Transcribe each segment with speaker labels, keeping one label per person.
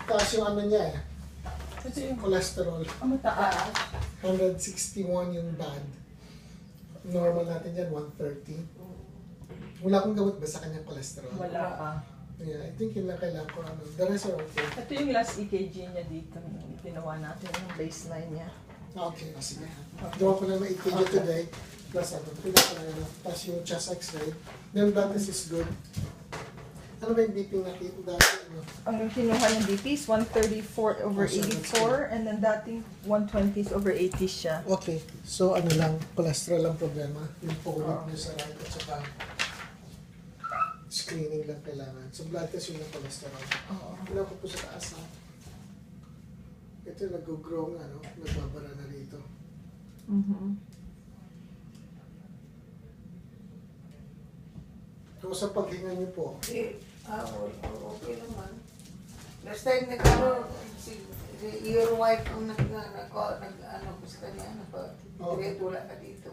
Speaker 1: Taas yung ano niya eh.
Speaker 2: Ito yung
Speaker 1: Cholesterol.
Speaker 2: mataas.
Speaker 1: 161 yung bad. Normal natin yan, 130. Wala akong gamot ba sa kanyang cholesterol?
Speaker 2: Wala pa.
Speaker 1: Yeah, I think yun lang kailangan ko. Ano. The rest are okay.
Speaker 2: Ito yung last EKG niya dito. Yung ginawa natin yung baseline niya.
Speaker 1: Okay, sige. Gawa ko lang na EKG today. Plus ano, pinaka tapos yung chest x-ray. Then blood test is good. Ano ba yung BP nakita dati? Ano?
Speaker 2: Ang kinuha ng BP is 134 over 84 and then dating 120 is over 80 siya.
Speaker 1: Okay, so ano lang, cholesterol lang problema. Yung pag-ulit niyo sa right at saka screening lang kailangan. So blood test yun ng cholesterol.
Speaker 2: Oo.
Speaker 1: Wala ko po sa taas na. Ito nag-grow nga, no? Nagbabara na rito. Kung sa paghinga niyo po,
Speaker 3: Okay naman. Last time nagkano, your wife ang ano, gusto kanya, wala ka dito.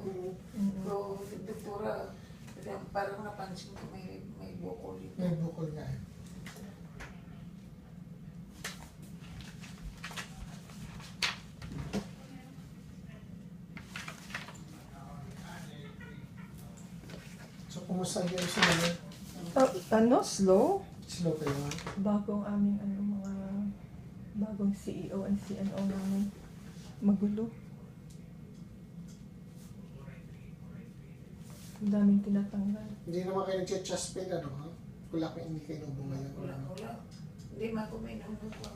Speaker 3: So, doktora, parang napansin ko may bukol dito.
Speaker 1: may bukol nga eh. So, kumusta yung sinunod?
Speaker 2: Slow?
Speaker 1: Slow kayo nga?
Speaker 2: Bagong aming mga bagong CEO and CNO namin. Magulo. Ang daming tinatanggal.
Speaker 1: Hindi naman kayo nag-chest pain, ano ha? Wala kang hindi kayo nubo ngayon.
Speaker 3: Wala. Hindi man ko may nunod ko.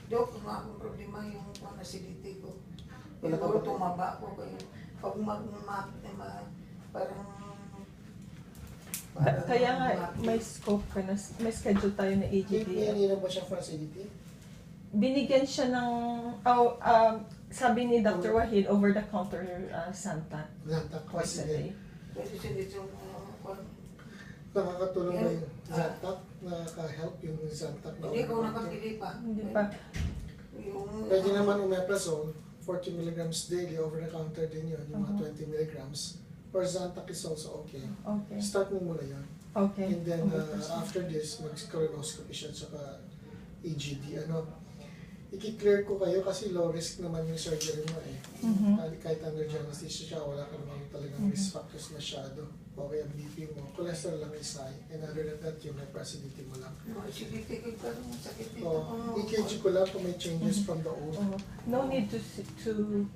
Speaker 3: Dok, kung akong problema yung acidity ko.
Speaker 1: Wala ka
Speaker 3: Siguro
Speaker 1: ba?
Speaker 3: tumaba ko kayo. Pag parang
Speaker 2: Kaya nga, may scope ka na, may schedule tayo na AGD.
Speaker 1: Hindi ba siya for acidity?
Speaker 2: Binigyan siya ng, sabi ni Dr. Wahid, over-the-counter Santa.
Speaker 1: Zantac
Speaker 2: Twice a day.
Speaker 3: pwede siya dito
Speaker 1: Nakakatulong ba yung Zantac? Nakaka-help yung Zantac?
Speaker 3: hindi ko nakapili pa.
Speaker 2: Hindi pa.
Speaker 1: Pwede naman omeprazole, 40 milligrams daily, over-the-counter din yun, yung mga 20 milligrams. Or Zantac is also okay.
Speaker 2: Okay.
Speaker 1: Start mo muna yun.
Speaker 2: Okay.
Speaker 1: And then
Speaker 2: Okay.
Speaker 1: after this, mag-colonoscopy siya saka EGD. I-clear ko kayo kasi low risk naman yung surgery mo eh. Kahit under anesthesia siya, wala ka naman talagang risk factors masyado. Okay ang BP mo, cholesterol lang is high. And other than that, yung hyperacidity mo lang.
Speaker 3: Acidity ko pa rin, sakit dito.
Speaker 1: EKG ko lang kung may changes from the old.
Speaker 2: No need to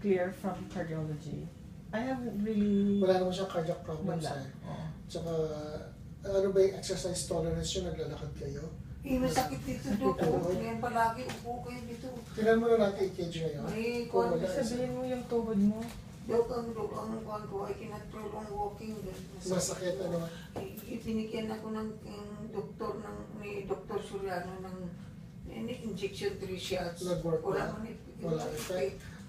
Speaker 2: clear from cardiology. I haven't really...
Speaker 1: Wala naman siyang cardiac problems
Speaker 2: Wala.
Speaker 1: eh. Tsaka, ano ba yung exercise tolerance yun? Naglalakad kayo?
Speaker 3: Masakit dito, Dok. Ngayon palagi, upo kayo dito.
Speaker 1: Tingnan mo na natin EKG ngayon.
Speaker 3: May
Speaker 1: Kung
Speaker 3: kwan,
Speaker 1: wala,
Speaker 2: Sabihin mo yung tuhod mo.
Speaker 3: Dok, ang kwan ko ay kinatrol walking.
Speaker 1: masakit ano.
Speaker 3: Ibinigyan ako ng doktor ni Dr. Suriano ng injection 3 shots.
Speaker 1: Nag-work
Speaker 3: Wala
Speaker 1: na?
Speaker 3: man
Speaker 1: Wala.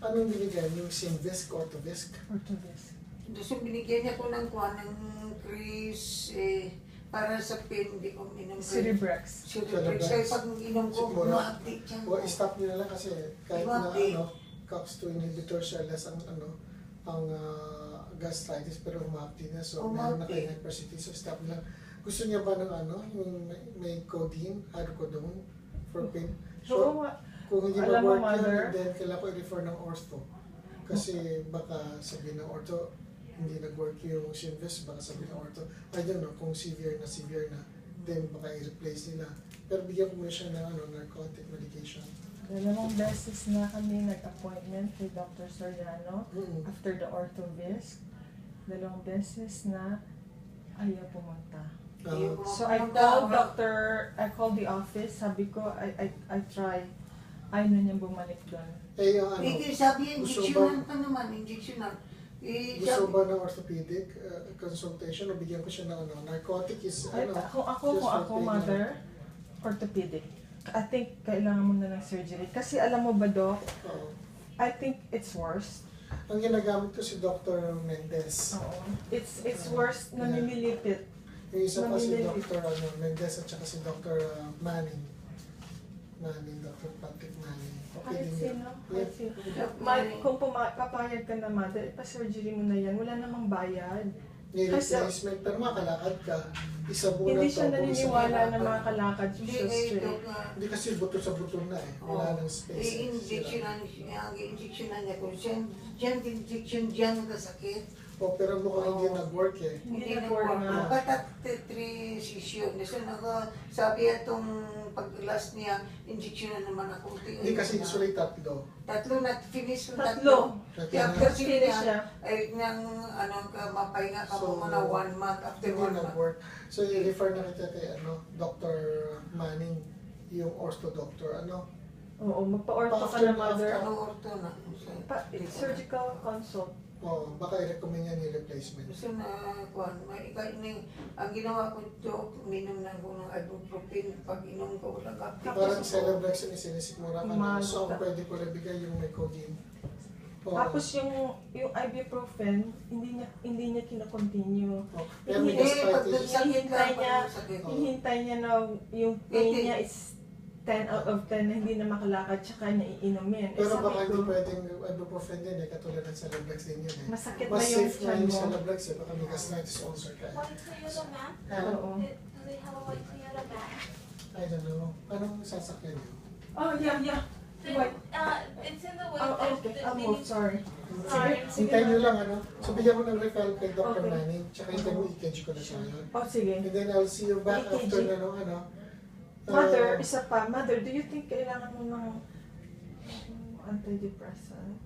Speaker 1: Anong binigyan? Yung Synvisc, Orthovisc?
Speaker 2: Orthovis.
Speaker 3: So, binigyan niya ko ng kwan, ng Chris, para sa pain, hindi ko minom.
Speaker 2: Cerebrex.
Speaker 3: Cerebrex. Kaya pag inom ko,
Speaker 1: Siguro.
Speaker 3: ma-update siya.
Speaker 1: O stop nyo na lang kasi kahit na
Speaker 3: Mati.
Speaker 1: COX-2 inhibitor siya less ang gastritis pero umapti na. So meron na
Speaker 3: Umapti.
Speaker 1: kayo hypercity. So stop na lang. Gusto niya ba ng yung may codeine, hydrocodone for pain?
Speaker 2: Oo nga.
Speaker 1: Kung hindi
Speaker 2: Alam mo,
Speaker 1: mag-work
Speaker 2: mother.
Speaker 1: yun, then kailangan ko i-refer ng ortho. Kasi baka sabihin ng ortho, hindi nag-work yung Synvisc, baka sabihin ng ortho, I don't know, kung severe na, then baka i-replace nila. Pero bigyan ko muna siya ng narcotic medication.
Speaker 2: 2 beses na kami nag-appointment kay Dr. Soriano after the orthovis. 2 beses na ayaw pumunta. So I called the office, sabi ko, I try. Ayaw na niyang bumalik doon.
Speaker 1: Eh, yung
Speaker 3: Sabi,
Speaker 1: gusto
Speaker 3: injectionan pa naman, injectionan.
Speaker 1: gusto ba ng orthopedic consultation o bigyan ko siya ng narcotic is
Speaker 2: Kung ako,
Speaker 1: pain
Speaker 2: mother, orthopedic. I think kailangan mo na ng surgery. Kasi alam mo ba, Doc,
Speaker 1: Oo.
Speaker 2: I think it's worse.
Speaker 1: Ang ginagamit ko si Dr. Mendez.
Speaker 2: Oo. It's worse na nililipit.
Speaker 1: Yung isa pa si
Speaker 2: Mamili.
Speaker 1: Dr. Mendez at saka si Dr. Manning. Dr. Patrick Manning. Okay
Speaker 2: Kahit
Speaker 1: din
Speaker 2: sino,
Speaker 1: yun.
Speaker 2: kahit sino. Kung papayag ka na, mother, ipa-surgery mo na yan. Wala namang bayad.
Speaker 1: replacement, pero makalakad ka. Isa bulan
Speaker 2: Hindi siya
Speaker 1: to, buwan sa
Speaker 2: naniniwala
Speaker 1: hirapan.
Speaker 2: na makakalakad
Speaker 3: Hindi,
Speaker 2: siya straight.
Speaker 1: Hindi kasi buto sa buto na eh. Wala nang space.
Speaker 3: I-injectionan niya ko. Diyan injection, diyan kasakit.
Speaker 1: O, pero mukhang hindi nag-work eh.
Speaker 2: Hindi
Speaker 3: na
Speaker 2: na-work
Speaker 3: po.
Speaker 2: nga.
Speaker 3: Batat 3 session. So, sabi itong pag-last niya, injection na naman ako.
Speaker 1: Hindi kasi usually tatlo.
Speaker 3: Tatlo na finish yung
Speaker 2: Tatlo.
Speaker 3: Kaya after
Speaker 2: Finish
Speaker 3: niya,
Speaker 2: siya.
Speaker 3: ay nang mapahinga ka
Speaker 1: So,
Speaker 3: mo na 1 month. After
Speaker 1: Hindi
Speaker 3: 1 month.
Speaker 1: nag-work. So, i-refer na kita kay Dr. Manning, yung ortho doctor.
Speaker 2: Oo, magpa-ortho ka
Speaker 1: After-
Speaker 2: na, mother.
Speaker 3: Ano orto na?
Speaker 2: Surgical consult.
Speaker 1: Baka i-recommend niya yung replacement.
Speaker 3: Gusto na, ang ginawa ko joke, uminom na ko ng ibuprofen. Pag inom ko, wala ka.
Speaker 1: Parang Celebrex yung isinisikmura ka na. So,
Speaker 2: Umaga.
Speaker 1: ang pwede ko na bigay yung may codeine. O,
Speaker 2: Tapos yung ibuprofen, hindi niya kina-continue.
Speaker 1: pero may
Speaker 2: Hindi,
Speaker 3: pag
Speaker 1: gastritis.
Speaker 3: sakit ka,
Speaker 2: Hihintay niya.
Speaker 3: pag sakit.
Speaker 2: Hihintay niya na yung pain niya is 10 out of 10 na hindi na makalakad, tsaka niya iinumin.
Speaker 1: Pero
Speaker 2: sabi
Speaker 1: baka
Speaker 2: ko,
Speaker 1: hindi pwedeng ibuprofen din eh, katulad ng Celebrex din yun eh.
Speaker 2: masakit
Speaker 1: Mas
Speaker 2: na yung
Speaker 1: safe na
Speaker 2: chan
Speaker 1: yung
Speaker 2: mo.
Speaker 1: Celebrex eh, baka may gastritis ulcer ka.
Speaker 4: White Toyota map?
Speaker 2: Oo.
Speaker 4: Do they have a white Toyota map?
Speaker 1: I don't know. Anong sasakyan yun?
Speaker 2: Oh, yeah. What?
Speaker 4: It's in the way
Speaker 2: Oh,
Speaker 4: of
Speaker 2: okay.
Speaker 4: the
Speaker 2: I'll move, sorry.
Speaker 4: Sorry.
Speaker 1: Hintayin nyo lang So, bigyan ko ng referral kay Dr.
Speaker 2: Okay.
Speaker 1: Manning, tsaka hintayin mo i-catch ko na siya yun.
Speaker 2: Oh, sige.
Speaker 1: And then I'll see you back
Speaker 2: EKG.
Speaker 1: after na
Speaker 2: Mother, isa pa. Mother, do you think kailangan mo ng antidepressant?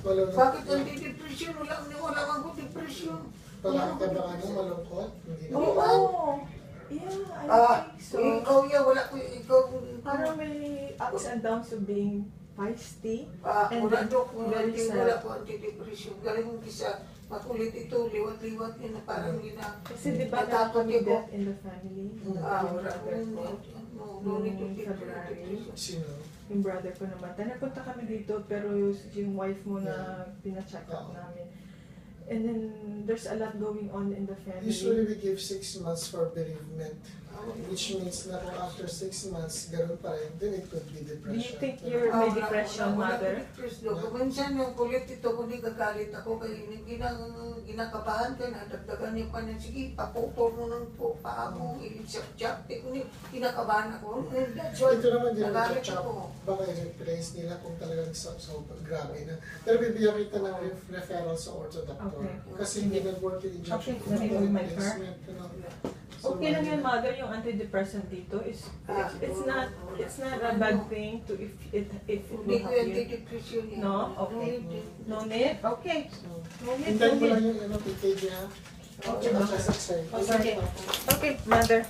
Speaker 1: wala na.
Speaker 3: Bakit anti-depression? Wala akong depression.
Speaker 1: Wala ka ba malungkot? Hindi na.
Speaker 2: Oo. Yeah, I think so.
Speaker 3: Ikaw yan, wala ko, ikaw,
Speaker 2: Parang may ups and downs of being feisty. and
Speaker 3: wala
Speaker 2: then
Speaker 3: dok,
Speaker 2: very
Speaker 3: wala
Speaker 2: sad.
Speaker 3: ko anti-depression. Galing kisa, makulit ito, liwat-liwat yun na parang
Speaker 2: Kasi di ba
Speaker 3: natakot
Speaker 2: may
Speaker 3: ako.
Speaker 2: death in the family?
Speaker 3: Wala ko, no need to take
Speaker 2: February.
Speaker 3: depression.
Speaker 1: Sino?
Speaker 2: Yung brother ko namatay. Napunta kami dito, pero yung wife mo na pina-check up
Speaker 1: Oo.
Speaker 2: namin. And then, there's a lot going on in the family.
Speaker 1: Usually we give 6 months for bereavement. Which means na kung after 6 months, ganun pa rin, then it could be
Speaker 2: Do
Speaker 1: depression.
Speaker 2: you think you're may depression, mother?
Speaker 3: Minsan yung kulit ito, kung di gagalit ako, kaya ginakabahan ka na, dagdagan niya pa niya, sige, papupor mo ng paa mo, ilitsap-chap, kinakabahan ako. That's why,
Speaker 1: Ito naman din ang
Speaker 3: nagalit
Speaker 1: chop.
Speaker 3: ako.
Speaker 1: Baka i-replace nila kung talagang so grabe na. Pero bibigyan kita ng referral sa ortho doctor.
Speaker 2: Okay.
Speaker 1: Kasi hindi nag-work yung injection.
Speaker 2: Okay, narinig mo my car?
Speaker 1: So,
Speaker 2: Okay lang yan, mother, yung antidepressant dito is it's not a bad thing to if it
Speaker 3: Hindi
Speaker 2: will
Speaker 3: ko
Speaker 2: help
Speaker 3: yung
Speaker 2: you.
Speaker 3: depression yan.
Speaker 2: No? Okay. No need? Okay. No need, no
Speaker 1: Hintayin mo lang
Speaker 2: need.
Speaker 1: yung PKG ha.
Speaker 2: Okay,
Speaker 1: Tsaka
Speaker 2: mother.
Speaker 1: sa x-ray.
Speaker 2: Oh, sige. Okay, mother.